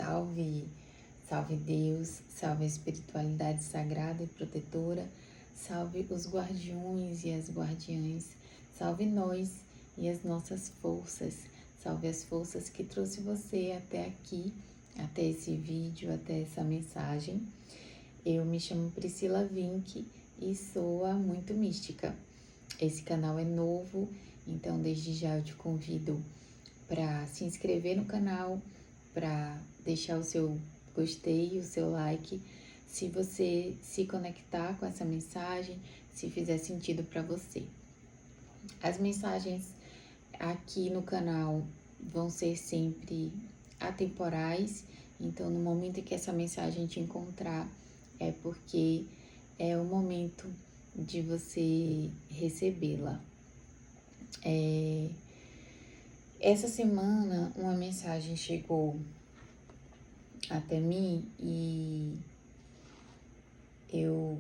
Salve, salve Deus, salve a espiritualidade sagrada e protetora, salve os guardiões e as guardiãs, salve nós e as nossas forças, salve as forças que trouxe você até aqui, até esse vídeo, até essa mensagem. Eu me chamo Priscila Vinck e sou a Muito Mística. Esse canal é novo, então desde já eu te convido para se inscrever no canal, para deixar o seu gostei, o seu like, se você se conectar com essa mensagem, se fizer sentido para você. As mensagens aqui no canal vão ser sempre atemporais, então no momento em que essa mensagem te encontrar, é porque é o momento de você recebê-la. Essa semana uma mensagem chegou até mim e eu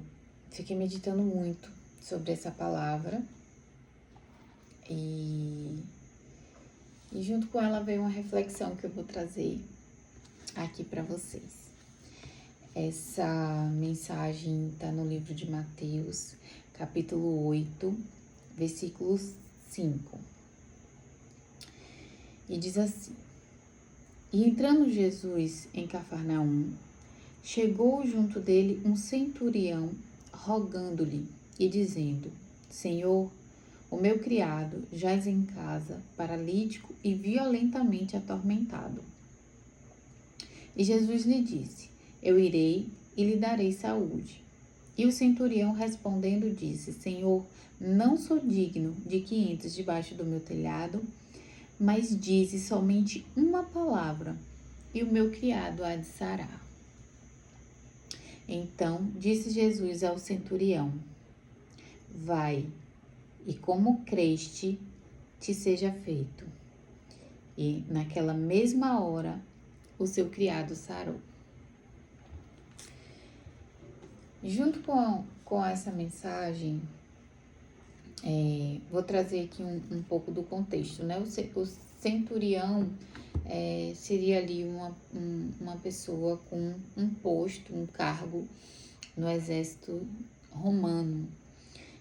fiquei meditando muito sobre essa palavra e junto com ela veio uma reflexão que eu vou trazer aqui para vocês. Essa mensagem está no livro de Mateus, capítulo 8, versículo 5. E diz assim: E entrando Jesus em Cafarnaum, chegou junto dele um centurião, rogando-lhe e dizendo: Senhor, o meu criado jaz em casa, paralítico e violentamente atormentado. E Jesus lhe disse: Eu irei e lhe darei saúde. E o centurião respondendo disse: Senhor, não sou digno de que entres debaixo do meu telhado, mas dize somente uma palavra, e o meu criado há de sarar. Então disse Jesus ao centurião: Vai, e como creste, te seja feito. E naquela mesma hora, o seu criado sarou. Junto com essa mensagem, vou trazer aqui um pouco do contexto, né? O centurião seria ali uma pessoa com um posto, um cargo no exército romano.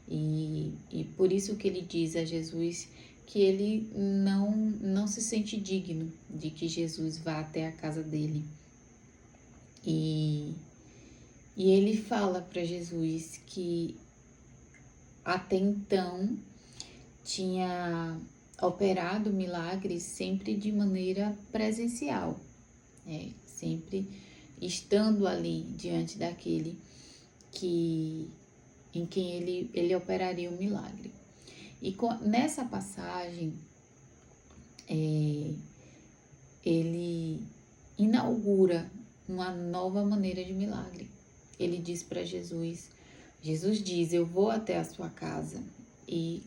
E por isso que ele diz a Jesus que ele não se sente digno de que Jesus vá até a casa dele. E ele fala para Jesus que até então tinha operado milagres sempre de maneira presencial, sempre estando ali diante daquele em quem ele operaria o milagre. E nessa passagem, ele inaugura uma nova maneira de milagre. Ele diz para Jesus diz: eu vou até a sua casa e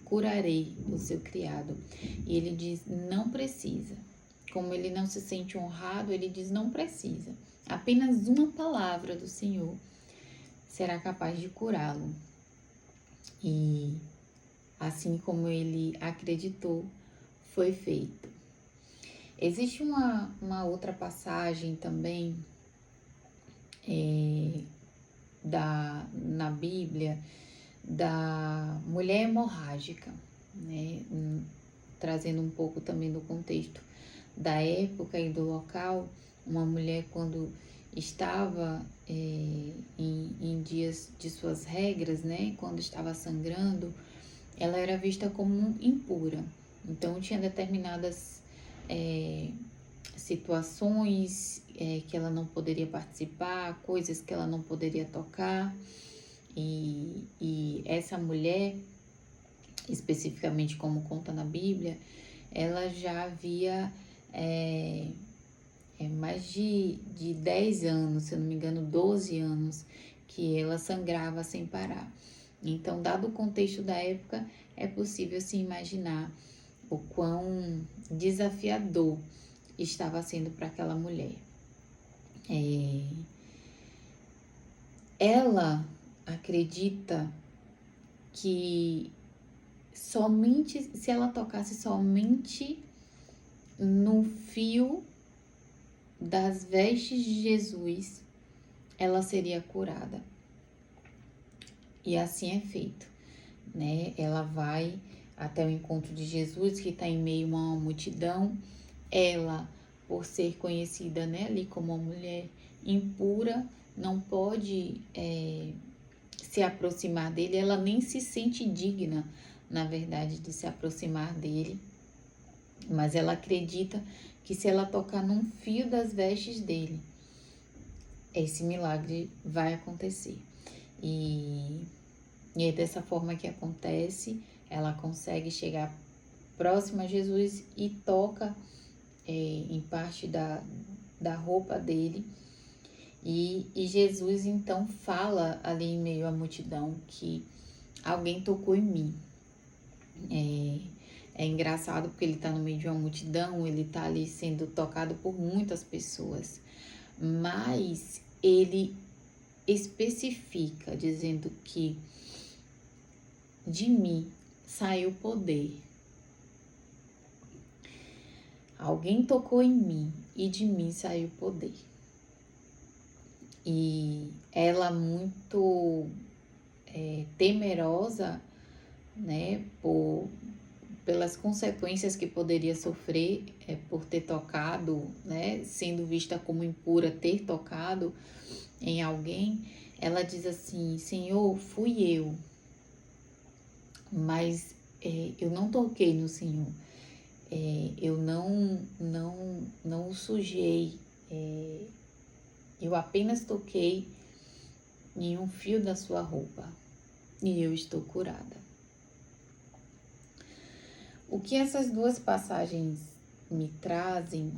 curarei o seu criado. E ele diz: não precisa. Como ele não se sente honrado, ele diz: não precisa. Apenas uma palavra do Senhor será capaz de curá-lo. E assim como ele acreditou, foi feito. Existe uma outra passagem também na Bíblia da mulher hemorrágica, né? Trazendo um pouco também do contexto da época e do local. Uma mulher, quando estava em dias de suas regras, né? Quando estava sangrando, ela era vista como impura. Então tinha determinadas situações que ela não poderia participar, coisas que ela não poderia tocar. E essa mulher, especificamente como conta na Bíblia, ela já havia mais de 10 anos, se eu não me engano 12 anos, que ela sangrava sem parar. Então, dado o contexto da época, é possível se imaginar o quão desafiador estava sendo para aquela mulher. Ela acredita que somente se ela tocasse somente no fio das vestes de Jesus, ela seria curada. E assim é feito, né? Ela vai até o encontro de Jesus, que está em meio a uma multidão. Ela, por ser conhecida, né, ali como uma mulher impura, não pode se aproximar dele. Ela nem se sente digna, na verdade, de se aproximar dele. Mas ela acredita que se ela tocar num fio das vestes dele, esse milagre vai acontecer. E é dessa forma que acontece. Ela consegue chegar próxima a Jesus e toca em parte da roupa dele. E Jesus então fala ali em meio à multidão que alguém tocou em mim. É engraçado porque ele está no meio de uma multidão, ele está ali sendo tocado por muitas pessoas, mas ele especifica dizendo que de mim saiu poder. Alguém tocou em mim e de mim saiu poder. E ela muito temerosa, né, pelas consequências que poderia sofrer por ter tocado, né, sendo vista como impura, ter tocado em alguém, ela diz assim: Senhor, fui eu, mas eu não toquei no Senhor, eu não o sujei, eu apenas toquei em um fio da sua roupa e eu estou curada. O que essas duas passagens me trazem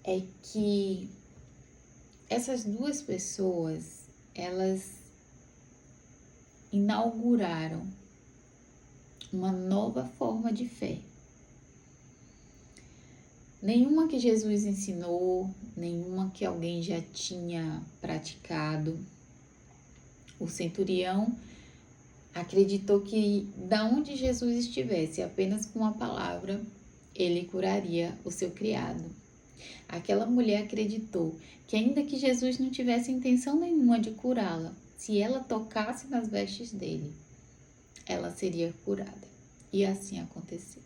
é que essas duas pessoas, elas inauguraram uma nova forma de fé. Nenhuma que Jesus ensinou, nenhuma que alguém já tinha praticado. O centurião acreditou que da onde Jesus estivesse, apenas com uma palavra, ele curaria o seu criado. Aquela mulher acreditou que ainda que Jesus não tivesse intenção nenhuma de curá-la, se ela tocasse nas vestes dele, ela seria curada. E assim aconteceu.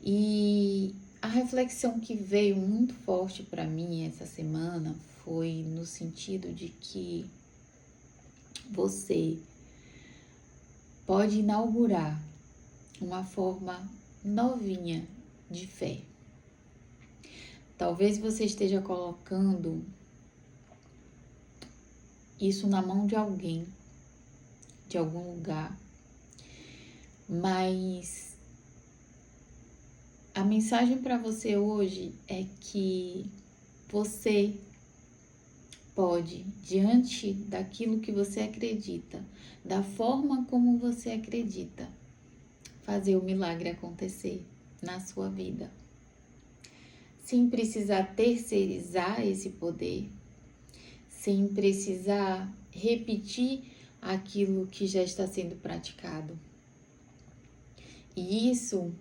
E a reflexão que veio muito forte para mim essa semana foi no sentido de que você pode inaugurar uma forma novinha de fé. Talvez você esteja colocando isso na mão de alguém, de algum lugar, mas a mensagem para você hoje é que você pode, diante daquilo que você acredita, da forma como você acredita, fazer o milagre acontecer na sua vida. Sem precisar terceirizar esse poder, sem precisar repetir aquilo que já está sendo praticado. E isso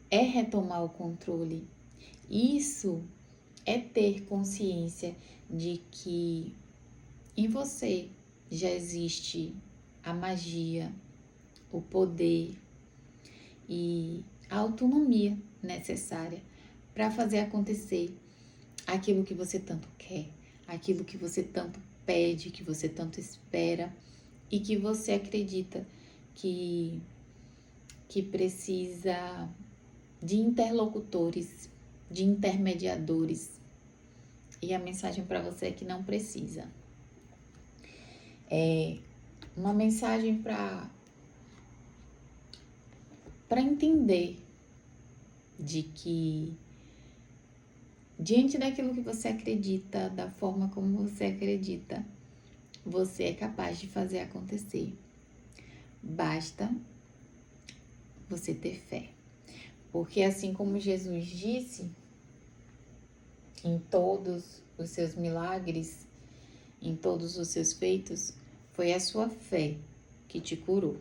é retomar o controle. Isso é ter consciência de que em você já existe a magia, o poder e a autonomia necessária para fazer acontecer aquilo que você tanto quer, aquilo que você tanto pede, que você tanto espera e que você acredita que precisa de interlocutores, de intermediadores. E a mensagem para você é que não precisa. É uma mensagem para entender de que diante daquilo que você acredita, da forma como você acredita, você é capaz de fazer acontecer. Basta você ter fé. Porque assim como Jesus disse, em todos os seus milagres, em todos os seus feitos, foi a sua fé que te curou.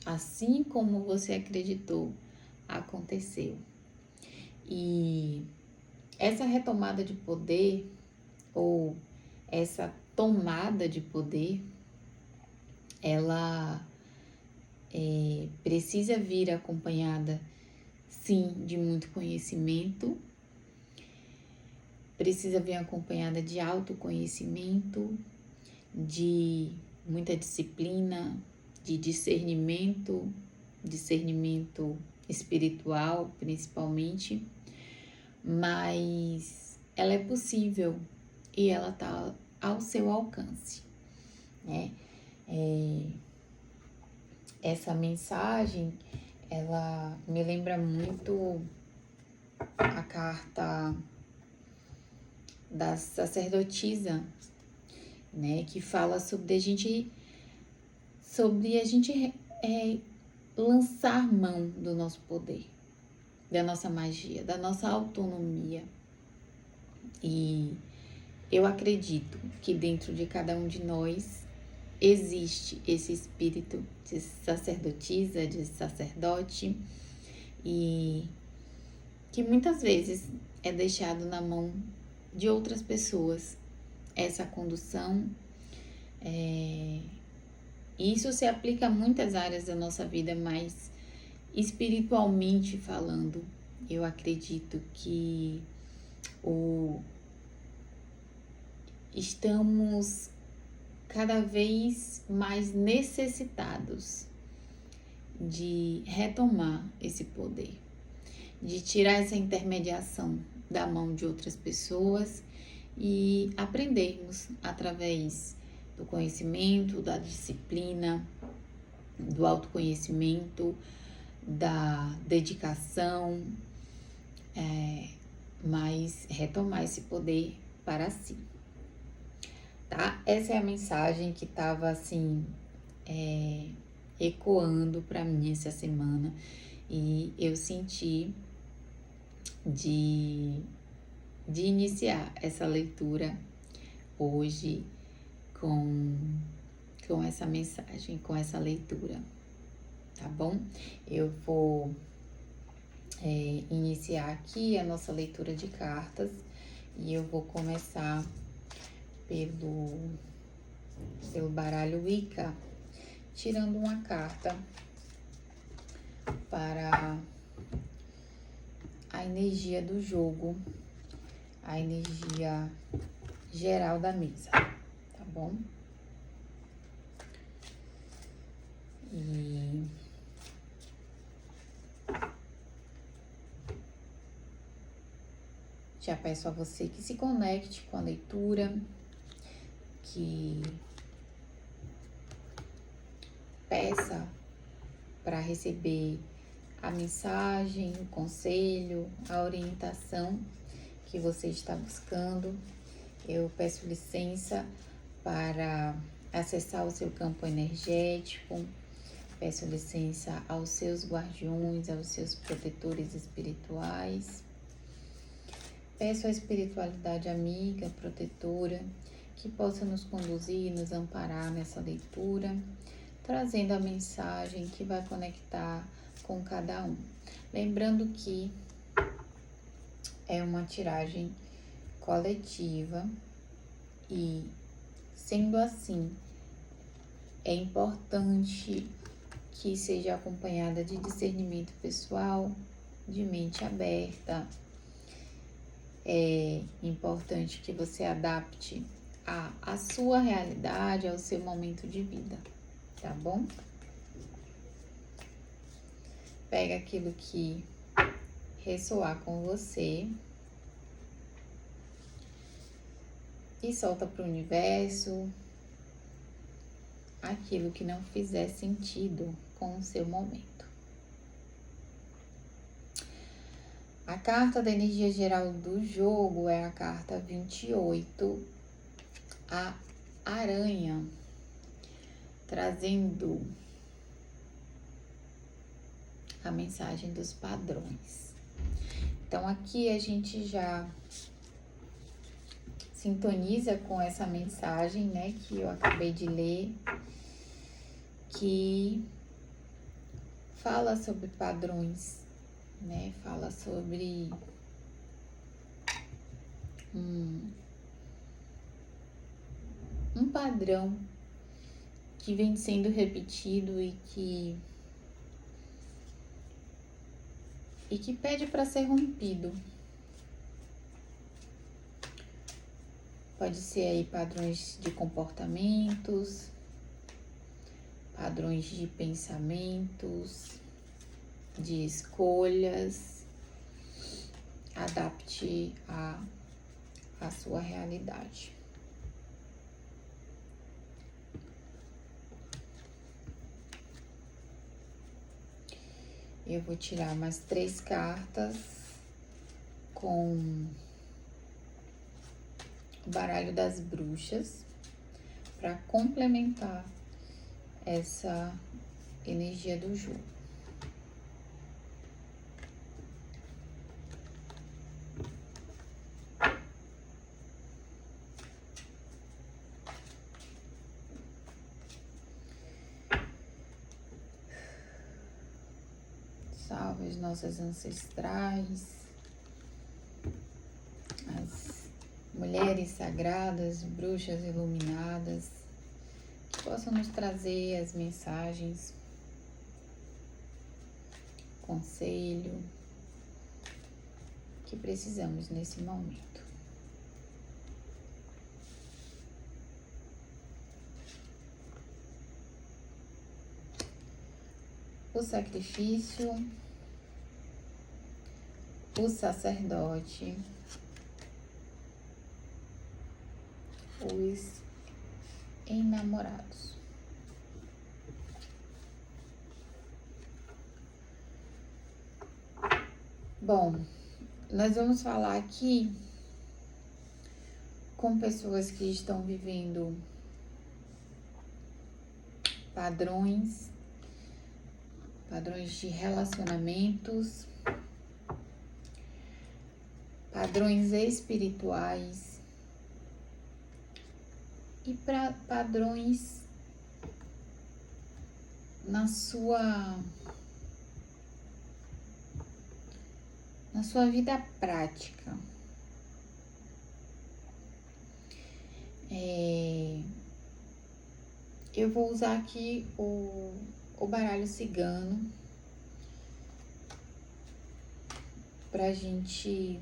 Assim como você acreditou, aconteceu. E essa retomada de poder, ou essa tomada de poder, ela precisa vir acompanhada, sim, de muito conhecimento, precisa vir acompanhada de autoconhecimento, de muita disciplina, de discernimento espiritual, principalmente, mas ela é possível e ela está ao seu alcance, né? Essa mensagem, ela me lembra muito a carta da sacerdotisa, né? Que fala sobre a gente lançar mão do nosso poder, da nossa magia, da nossa autonomia. E eu acredito que dentro de cada um de nós existe esse espírito de sacerdotisa, de sacerdote, e que muitas vezes é deixado na mão de outras pessoas essa condução. Isso se aplica a muitas áreas da nossa vida, mas espiritualmente falando, eu acredito que estamos cada vez mais necessitados de retomar esse poder, de tirar essa intermediação da mão de outras pessoas e aprendermos através do conhecimento, da disciplina, do autoconhecimento, da dedicação, mas retomar esse poder para si, tá? Essa é a mensagem que estava assim ecoando para mim essa semana, e eu senti de iniciar essa leitura hoje com essa mensagem, com essa leitura, tá bom? Eu vou iniciar aqui a nossa leitura de cartas e eu vou começar pelo baralho Wicca, tirando uma carta para a energia do jogo, a energia geral da mesa, tá bom? E já peço a você que se conecte com a leitura, que peça para receber a mensagem, o conselho, a orientação que você está buscando. Eu peço licença para acessar o seu campo energético, peço licença aos seus guardiões, aos seus protetores espirituais. Peço à espiritualidade amiga, protetora, que possa nos conduzir, nos amparar nessa leitura, trazendo a mensagem que vai conectar com cada um. Lembrando que é uma tiragem coletiva e, sendo assim, é importante que seja acompanhada de discernimento pessoal, de mente aberta. É importante que você adapte a sua realidade, ao seu momento de vida, tá bom? Pega aquilo que ressoar com você e solta para o universo aquilo que não fizer sentido com o seu momento. A carta da energia geral do jogo é a carta 28, a aranha, trazendo a mensagem dos padrões. Então aqui a gente já sintoniza com essa mensagem, né, que eu acabei de ler, que fala sobre padrões né? Fala sobre um padrão que vem sendo repetido e que pede para ser rompido. Pode ser aí padrões de comportamentos, padrões de pensamentos, de escolhas. Adapte a sua realidade. Eu vou tirar mais 3 cartas com o baralho das bruxas para complementar essa energia do jogo. Salve as nossas ancestrais, as mulheres sagradas, bruxas iluminadas, que possam nos trazer as mensagens, conselho que precisamos nesse momento. O sacrifício, o sacerdote, os enamorados. Bom, nós vamos falar aqui com pessoas que estão vivendo padrões de relacionamentos, padrões espirituais e padrões na sua vida prática. Eu vou usar aqui o baralho cigano pra gente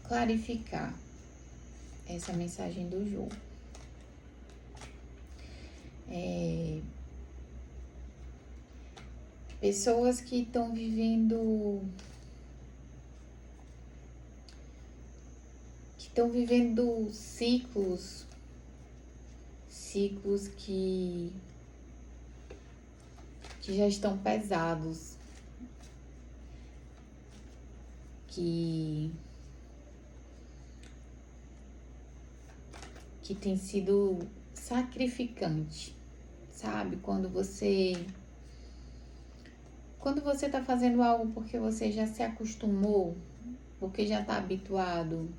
clarificar essa mensagem do jogo. Pessoas que estão vivendo ciclos que já estão pesados, que tem sido sacrificante, sabe? Quando você tá fazendo algo porque você já se acostumou, porque já tá habituado,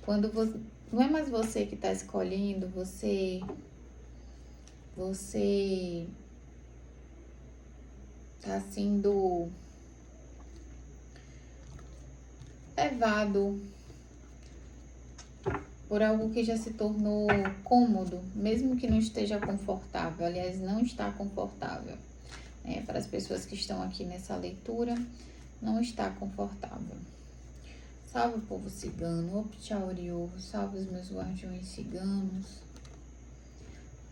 quando você, não é mais você que tá escolhendo, você tá sendo levado por algo que já se tornou cômodo, mesmo que não esteja confortável. Aliás, não está confortável. Para as pessoas que estão aqui nessa leitura, não está confortável. Salve o povo cigano, Opchauriô, salve os meus guardiões ciganos,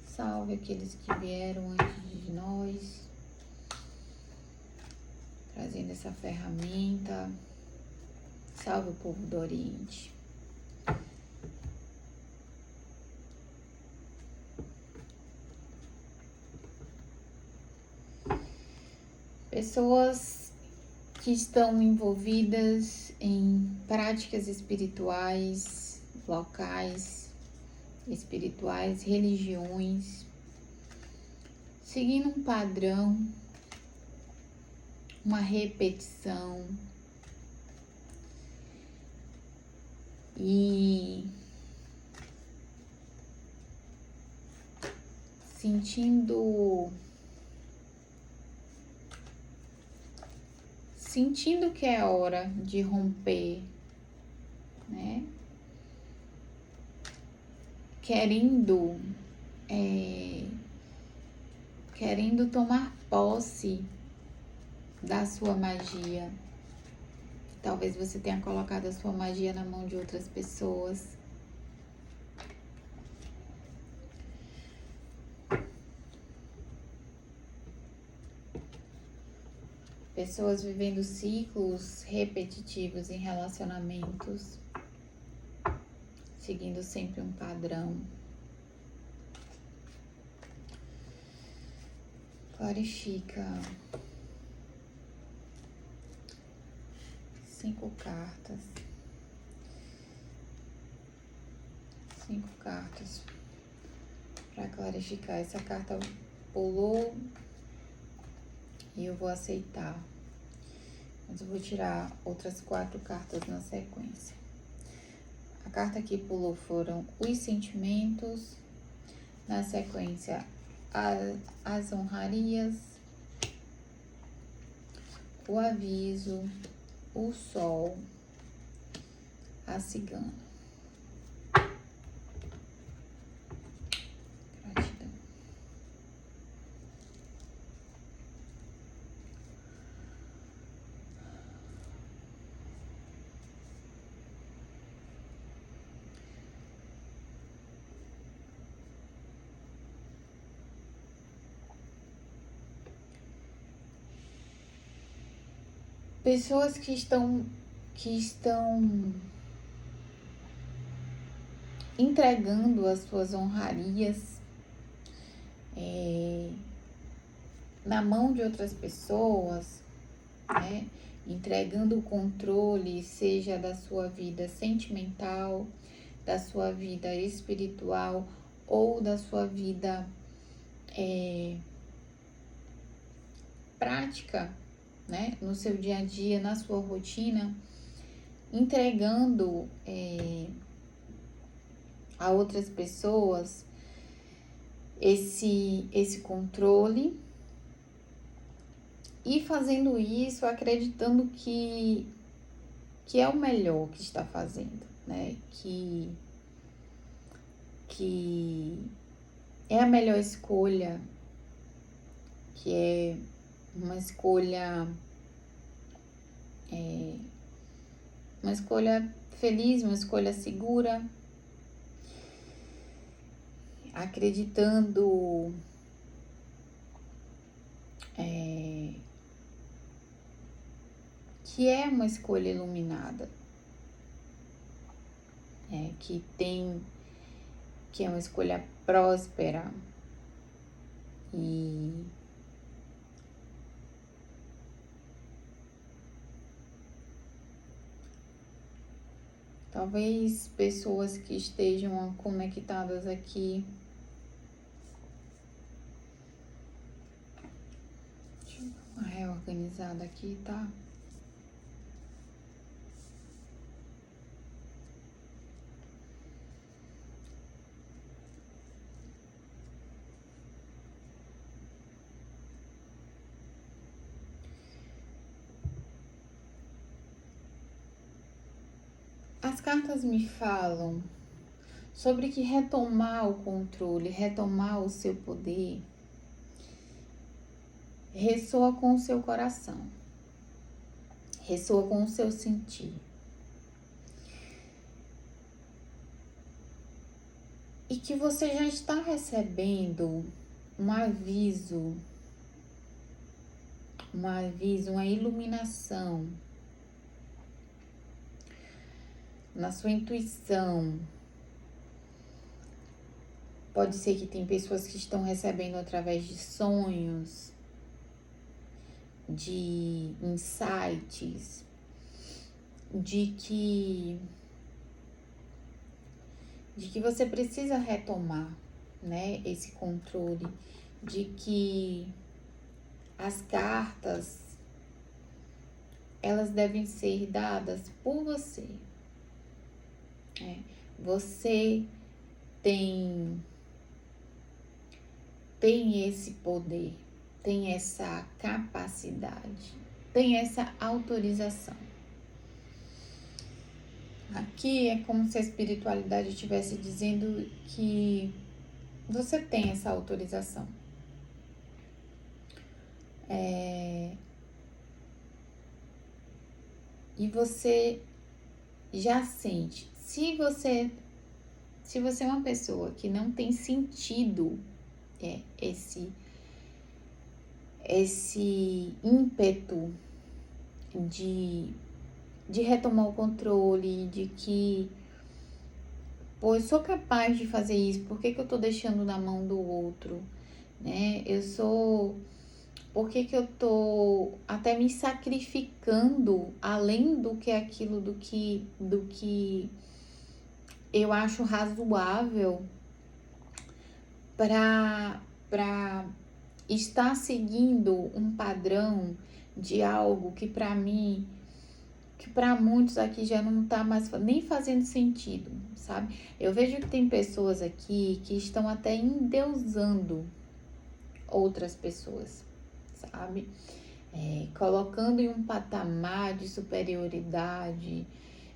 salve aqueles que vieram antes de nós, trazendo essa ferramenta, salve o povo do Oriente. Pessoas que estão envolvidas em práticas espirituais, locais espirituais, religiões, seguindo um padrão, uma repetição e sentindo sentindo que é hora de romper, né? Querendo tomar posse da sua magia. Talvez você tenha colocado a sua magia na mão de outras pessoas. Pessoas vivendo ciclos repetitivos em relacionamentos, seguindo sempre um padrão. Clarifica. 5 cartas. 5 cartas para clarificar. Essa carta pulou e eu vou aceitar. Mas eu vou tirar outras 4 cartas na sequência. A carta que pulou foram os sentimentos. Na sequência, as honrarias, o aviso, o sol, a cigana. Gratidão. Pessoas que estão entregando as suas honrarias na mão de outras pessoas, né? Entregando o controle, seja da sua vida sentimental, da sua vida espiritual ou da sua vida prática, né? No seu dia a dia, na sua rotina, entregando a outras pessoas esse controle e fazendo isso acreditando que é o melhor que está fazendo, né? Que é a melhor escolha, que é uma escolha feliz, uma escolha segura, acreditando que é uma escolha iluminada, que é uma escolha próspera e talvez pessoas que estejam conectadas aqui. Deixa eu dar uma reorganizada aqui, tá? As cartas me falam sobre que retomar o controle, retomar o seu poder, ressoa com o seu coração, ressoa com o seu sentir. E que você já está recebendo um aviso, uma iluminação na sua intuição. Pode ser que tem pessoas que estão recebendo através de sonhos, de insights, de que você precisa retomar, né, esse controle, de que as cartas, elas devem ser dadas por você. Você tem esse poder, tem essa capacidade. tem essa autorização. Aqui é como se a espiritualidade estivesse dizendo que você tem essa autorização. E você já sente. Se você é uma pessoa que não tem sentido esse ímpeto de retomar o controle, de que, pô, eu sou capaz de fazer isso, por que eu tô deixando na mão do outro, né? Por que eu tô até me sacrificando além do que aquilo do que eu acho razoável para estar seguindo um padrão de algo que para mim, que para muitos aqui já não tá mais nem fazendo sentido, sabe? Eu vejo que tem pessoas aqui que estão até endeusando outras pessoas, sabe? Colocando em um patamar de superioridade,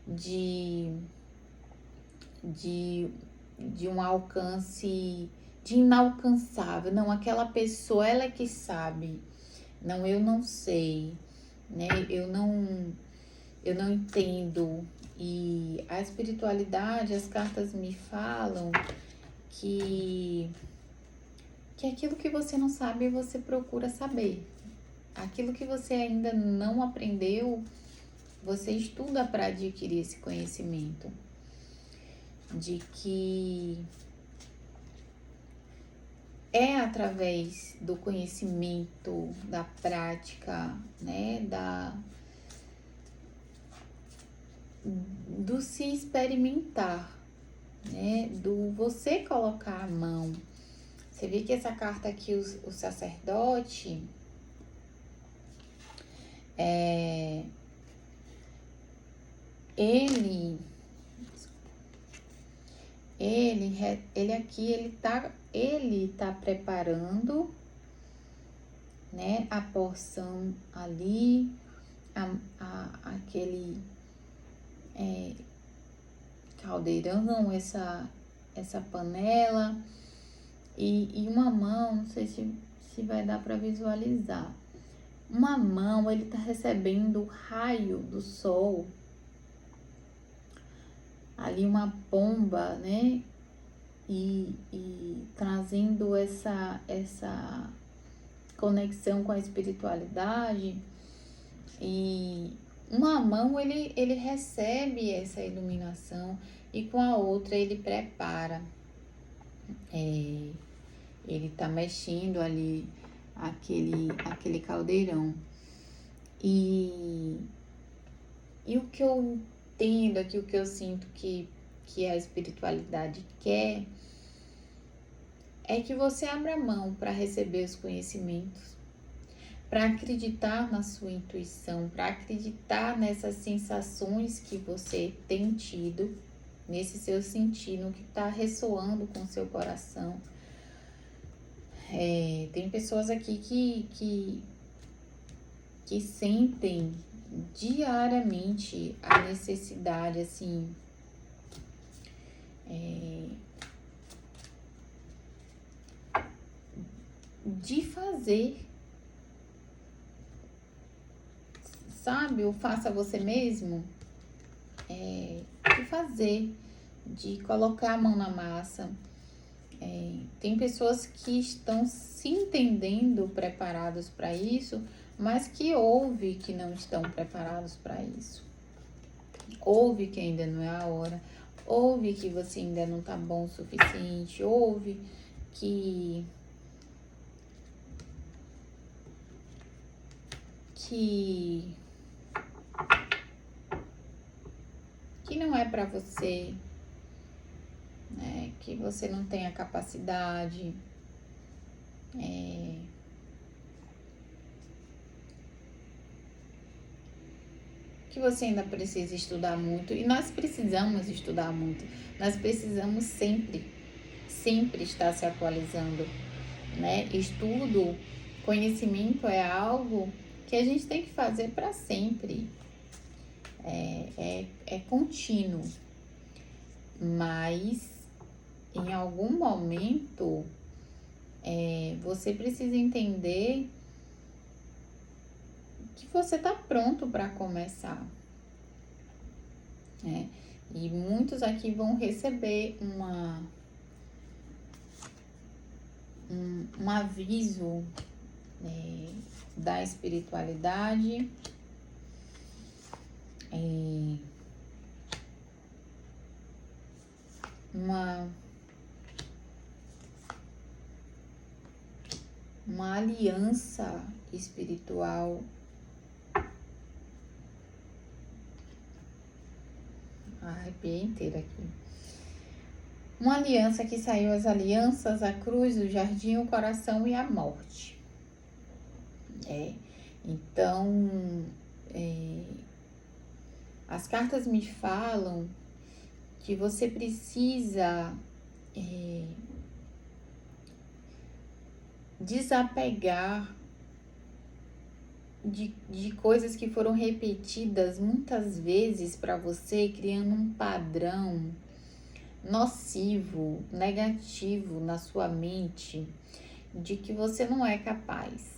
de um alcance de inalcançável. Não, aquela pessoa, ela é que sabe. Não, eu não sei, né? Eu não entendo. E a espiritualidade, as cartas me falam que aquilo que você não sabe, você procura saber. Aquilo que você ainda não aprendeu, você estuda para adquirir esse conhecimento. De que é através do conhecimento, da prática, né, do se experimentar, né, do você colocar a mão. Você vê que essa carta aqui, o sacerdote, ele aqui, ele tá preparando, né, a porção ali, aquele caldeirão, essa panela e uma mão, não sei se vai dar para visualizar. Uma mão, ele tá recebendo o raio do sol, ali uma pomba, né? E trazendo essa conexão com a espiritualidade. E uma mão ele recebe essa iluminação e com a outra ele prepara. Ele tá mexendo ali aquele caldeirão. E o que eu entendo aqui, o que eu sinto que a espiritualidade quer é que você abra mão para receber os conhecimentos, para acreditar na sua intuição, para acreditar nessas sensações que você tem tido, nesse seu sentir, no que está ressoando com o seu coração. Tem pessoas aqui que sentem diariamente a necessidade, assim, de fazer, sabe, o faça você mesmo, de fazer, de colocar a mão na massa. Tem pessoas que estão se entendendo preparados para isso, mas que ouve que não estão preparados para isso. Ouve que ainda não é a hora, ouve que você ainda não tá bom o suficiente, ouve que não é para você, né? Que você não tem a capacidade, que você ainda precisa estudar muito. E nós precisamos estudar muito, nós precisamos sempre estar se atualizando, né? Estudo, conhecimento é algo que a gente tem que fazer para sempre. É contínuo. Mas em algum momento você precisa entender que você está pronto para começar. E muitos aqui vão receber um aviso da espiritualidade, uma aliança espiritual. Arrepiei inteira aqui. Uma aliança que saiu, as alianças, a cruz, o jardim, o coração e a morte. Então, as cartas me falam que você precisa desapegar de coisas que foram repetidas muitas vezes para você, criando um padrão nocivo, negativo na sua mente, de que você não é capaz,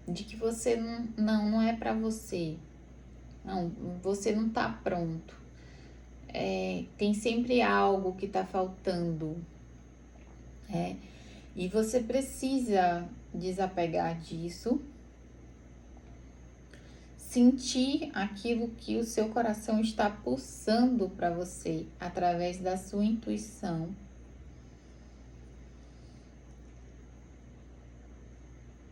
de que você não é para você, não, você não tá pronto, tem sempre algo que tá faltando, e você precisa desapegar disso, sentir aquilo que o seu coração está pulsando para você através da sua intuição.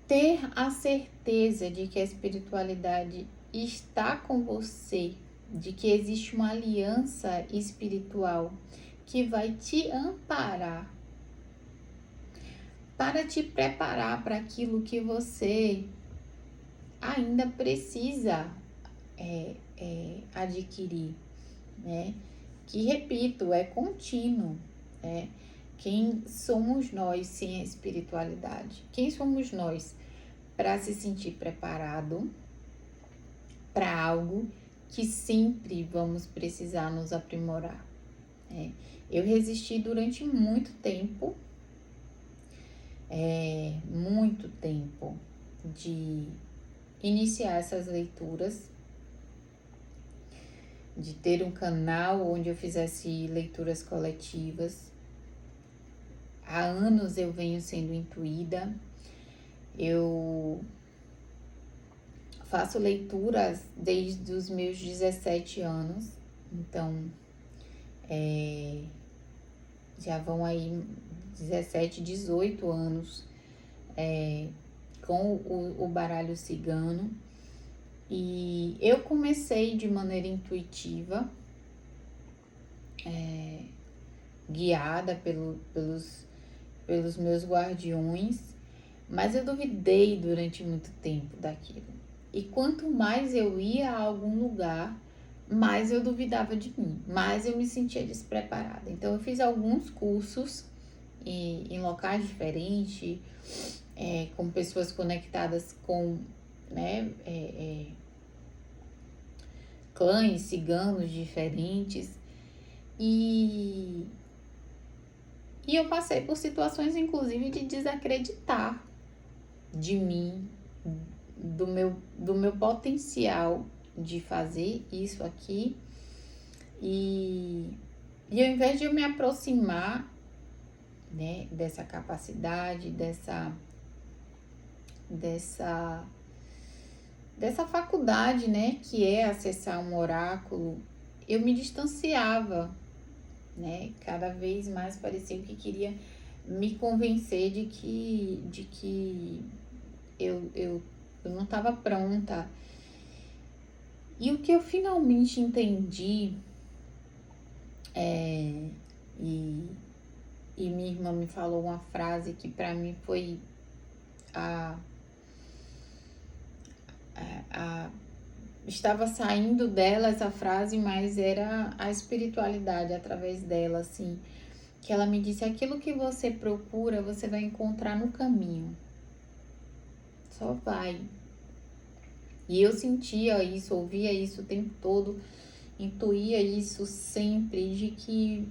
Ter a certeza de que a espiritualidade está com você, de que existe uma aliança espiritual que vai te amparar para te preparar para aquilo que você ainda precisa adquirir, né? Que, repito, é contínuo, né? Quem somos nós sem a espiritualidade? Quem somos nós para se sentir preparado para algo que sempre vamos precisar nos aprimorar? Eu resisti durante muito tempo de iniciar essas leituras, de ter um canal onde eu fizesse leituras coletivas. Há anos eu venho sendo intuída, eu faço leituras desde os meus 17 anos, então já vão aí 17, 18 anos com o baralho cigano. E eu comecei de maneira intuitiva, guiada pelos meus guardiões, mas eu duvidei durante muito tempo daquilo. E quanto mais eu ia a algum lugar, mais eu duvidava de mim, mais eu me sentia despreparada. Então eu fiz alguns cursos em locais diferentes, com pessoas conectadas com clãs ciganos diferentes, e eu passei por situações inclusive de desacreditar de mim, do meu potencial de fazer isso aqui, e ao invés de eu me aproximar, né, dessa capacidade, dessa faculdade, né, que é acessar um oráculo, eu me distanciava, né? Cada vez mais parecia que queria me convencer de que eu não estava pronta. E o que eu finalmente entendi, e minha irmã me falou uma frase que para mim foi estava saindo dela essa frase, mas era a espiritualidade através dela, assim, que ela me disse: aquilo que você procura, você vai encontrar no caminho. Só vai. E eu sentia isso, ouvia isso o tempo todo, intuía isso sempre, de que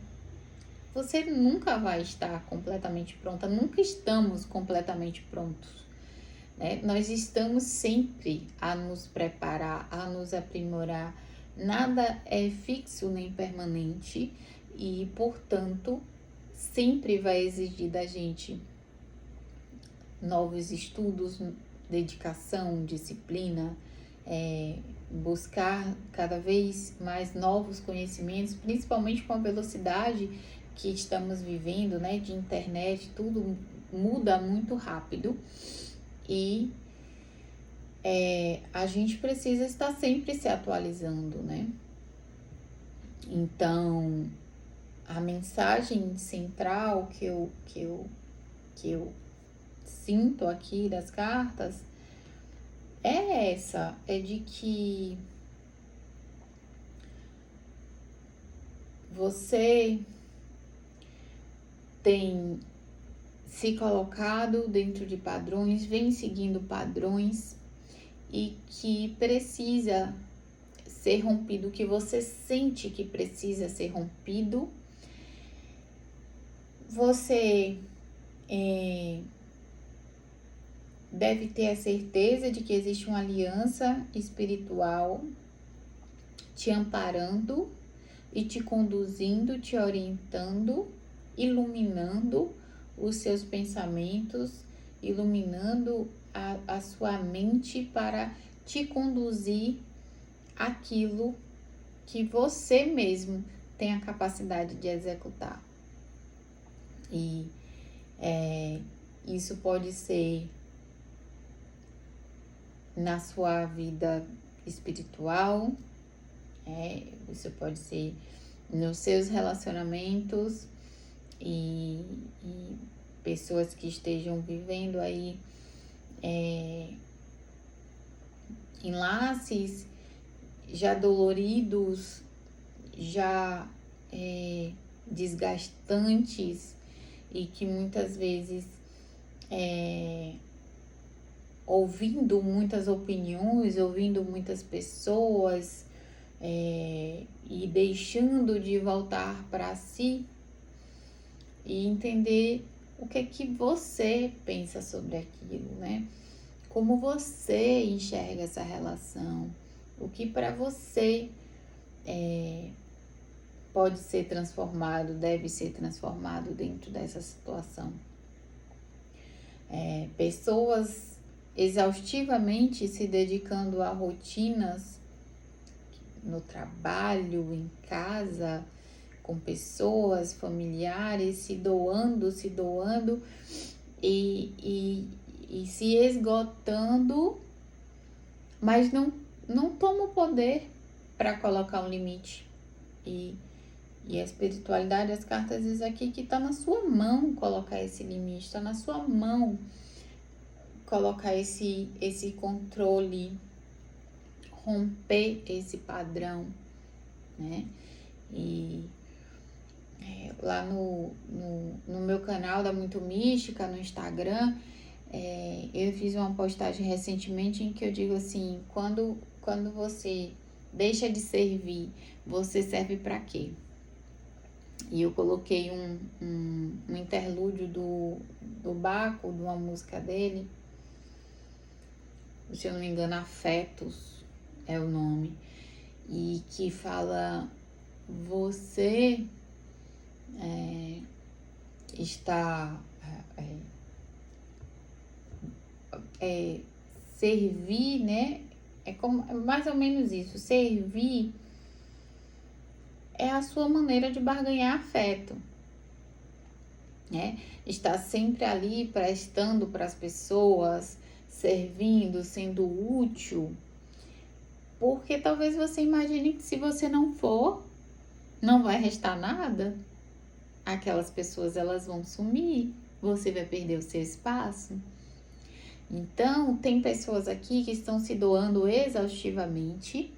você nunca vai estar completamente pronta, nunca estamos completamente prontos, né? Nós estamos sempre a nos preparar, a nos aprimorar. Nada é fixo nem permanente e, portanto, sempre vai exigir da gente novos estudos, dedicação, disciplina, buscar cada vez mais novos conhecimentos, principalmente com a velocidade que estamos vivendo, né, de internet, tudo muda muito rápido e a gente precisa estar sempre se atualizando, né? Então, a mensagem central que eu sinto aqui das cartas é essa, é de que você tem se colocado dentro de padrões, vem seguindo padrões e que precisa ser rompido, que você sente que precisa ser rompido. Você deve ter a certeza de que existe uma aliança espiritual te amparando e te conduzindo, te orientando, iluminando os seus pensamentos, iluminando a sua mente para te conduzir aquilo que você mesmo tem a capacidade de executar. E isso pode ser na sua vida espiritual, isso pode ser nos seus relacionamentos e pessoas que estejam vivendo aí enlaces já doloridos, já desgastantes e que muitas vezes ouvindo muitas opiniões, ouvindo muitas pessoas e deixando de voltar para si e entender o que é que você pensa sobre aquilo, né? Como você enxerga essa relação, o que para você pode ser transformado, deve ser transformado dentro dessa situação. Pessoas exaustivamente se dedicando a rotinas no trabalho, em casa, com pessoas, familiares, se doando e se esgotando, mas não toma o poder para colocar um limite. E a espiritualidade, as cartas dizem aqui que está na sua mão colocar esse limite, está na sua mão colocar esse controle, romper esse padrão, né? E lá no meu canal da Muito Mística, no Instagram, eu fiz uma postagem recentemente em que eu digo assim, quando você deixa de servir, você serve para quê? E eu coloquei um interlúdio do Baco, de uma música dele, se eu não me engano, Afetos é o nome, e que fala, você está servir, né? É mais ou menos isso, servir é a sua maneira de barganhar afeto, né? Estar sempre ali prestando para as pessoas, servindo, sendo útil, porque talvez você imagine que se você não for, não vai restar nada, aquelas pessoas elas vão sumir, você vai perder o seu espaço. Então, tem pessoas aqui que estão se doando exaustivamente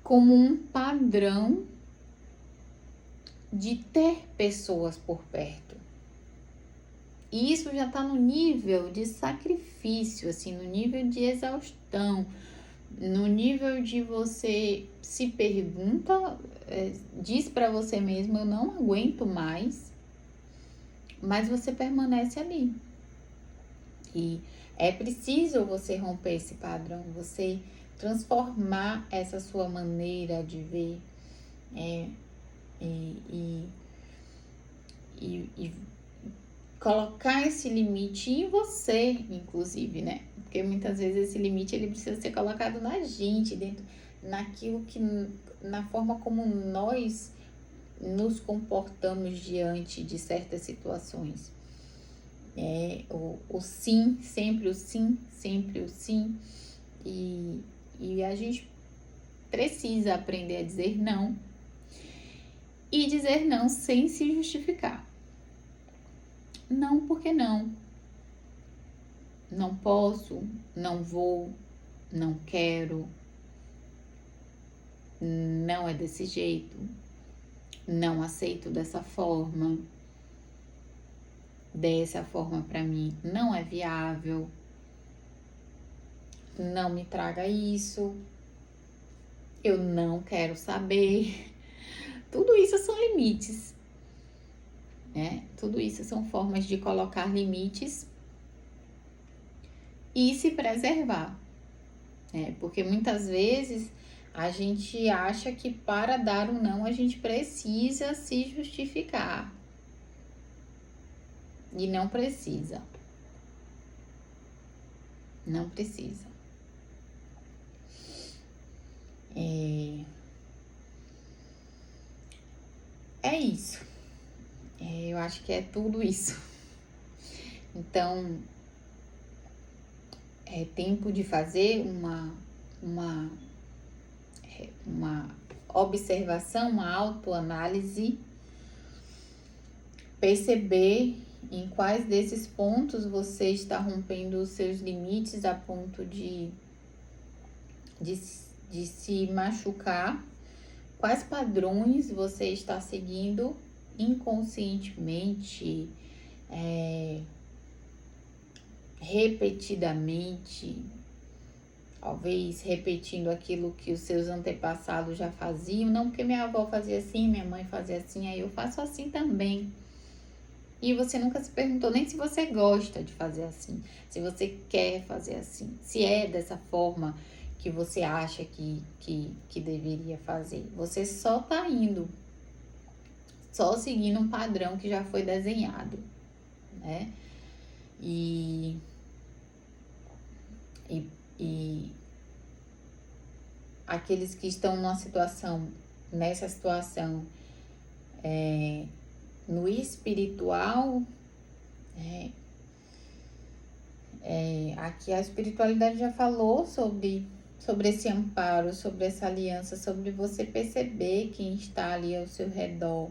como um padrão de ter pessoas por perto. E isso já está no nível de sacrifício, assim, no nível de exaustão, no nível de você se pergunta, diz para você mesmo, eu não aguento mais, mas você permanece ali. E é preciso você romper esse padrão, você transformar essa sua maneira de ver e colocar esse limite em você, inclusive, né? Porque muitas vezes esse limite ele precisa ser colocado na gente, dentro naquilo que, na forma como nós nos comportamos diante de certas situações. O sim, sempre o sim, sempre o sim. E a gente precisa aprender a dizer não. E dizer não sem se justificar. Não porque não. Não posso, não vou, não quero, não é desse jeito, não aceito dessa forma para mim não é viável, não me traga isso, eu não quero saber. Tudo isso são limites, né? Tudo isso são formas de colocar limites e se preservar, né? Porque muitas vezes a gente acha que para dar um não a gente precisa se justificar. E não precisa. Não precisa. É isso. Eu acho que é tudo isso. Então, é tempo de fazer uma observação, uma autoanálise, perceber em quais desses pontos você está rompendo os seus limites a ponto de se machucar, quais padrões você está seguindo inconscientemente, repetidamente, talvez repetindo aquilo que os seus antepassados já faziam, não porque minha avó fazia assim, minha mãe fazia assim, aí eu faço assim também. E você nunca se perguntou nem se você gosta de fazer assim, se você quer fazer assim, se é dessa forma que você acha que deveria fazer. Você só tá indo, só seguindo um padrão que já foi desenhado, né? E aqueles que estão nessa situação no espiritual, aqui a espiritualidade já falou sobre esse amparo, sobre essa aliança, sobre você perceber quem está ali ao seu redor,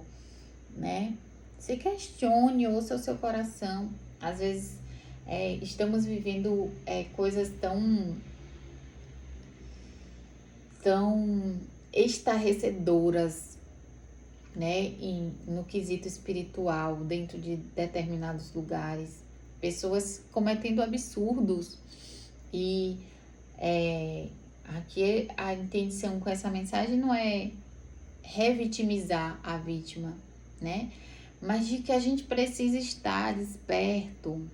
né? Se questione, ouça o seu coração. Às vezes estamos vivendo coisas tão estarrecedoras, né, no quesito espiritual, dentro de determinados lugares, pessoas cometendo absurdos. E aqui a intenção com essa mensagem não é revitimizar a vítima, né, mas de que a gente precisa estar desperto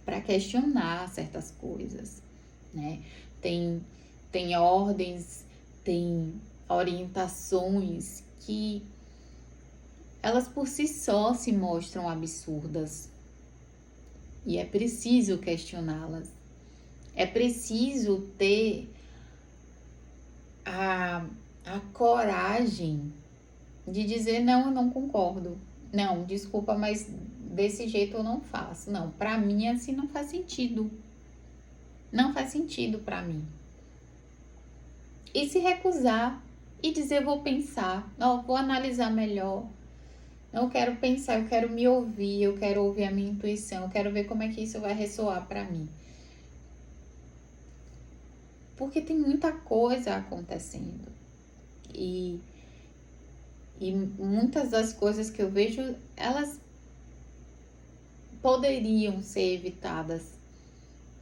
para questionar certas coisas, né? Tem ordens, tem orientações que elas por si só se mostram absurdas e é preciso questioná-las. É preciso ter a coragem de dizer não, eu não concordo. Não, desculpa, mas desse jeito eu não faço. Não, pra mim assim não faz sentido. Não faz sentido pra mim. E se recusar e dizer vou pensar, não, vou analisar melhor. Não quero pensar, eu quero me ouvir, eu quero ouvir a minha intuição, eu quero ver como é que isso vai ressoar pra mim. Porque tem muita coisa acontecendo. E muitas das coisas que eu vejo, elas poderiam ser evitadas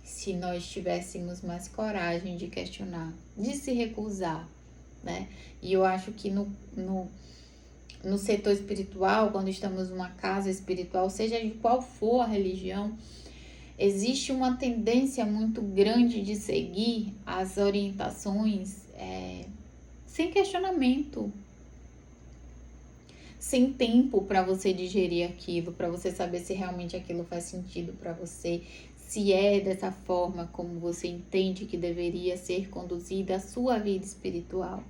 se nós tivéssemos mais coragem de questionar, de se recusar, né? E eu acho que no setor espiritual, quando estamos numa casa espiritual, seja de qual for a religião, existe uma tendência muito grande de seguir as orientações sem questionamento, sem tempo para você digerir aquilo, para você saber se realmente aquilo faz sentido para você, se é dessa forma como você entende que deveria ser conduzida a sua vida espiritual,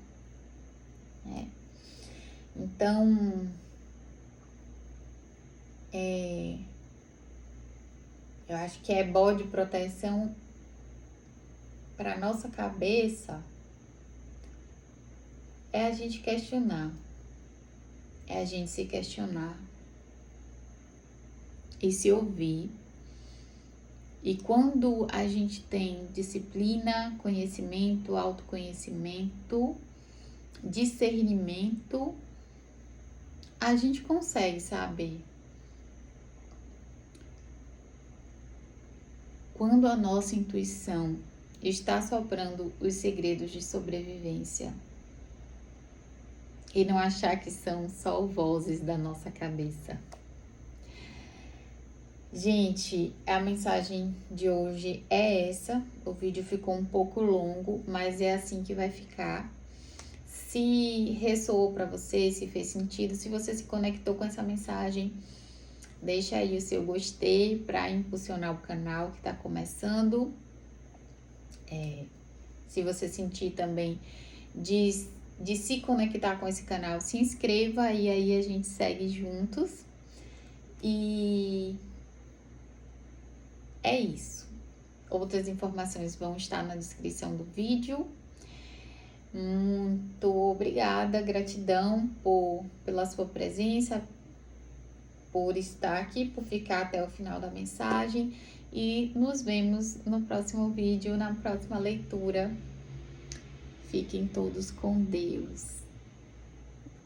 né? Então, eu acho que é bode de proteção para nossa cabeça é a gente questionar, é a gente se questionar e se ouvir. E quando a gente tem disciplina, conhecimento, autoconhecimento, discernimento, a gente consegue saber quando a nossa intuição está soprando os segredos de sobrevivência e não achar que são só vozes da nossa cabeça. Gente, a mensagem de hoje é essa. O vídeo ficou um pouco longo, mas é assim que vai ficar. Se ressoou para você, se fez sentido, se você se conectou com essa mensagem, deixa aí o seu gostei para impulsionar o canal que está começando. Se você sentir também de se conectar com esse canal, se inscreva e aí a gente segue juntos. E é isso. Outras informações vão estar na descrição do vídeo. Muito obrigada, gratidão pela sua presença, por estar aqui, por ficar até o final da mensagem. E nos vemos no próximo vídeo, na próxima leitura. Fiquem todos com Deus.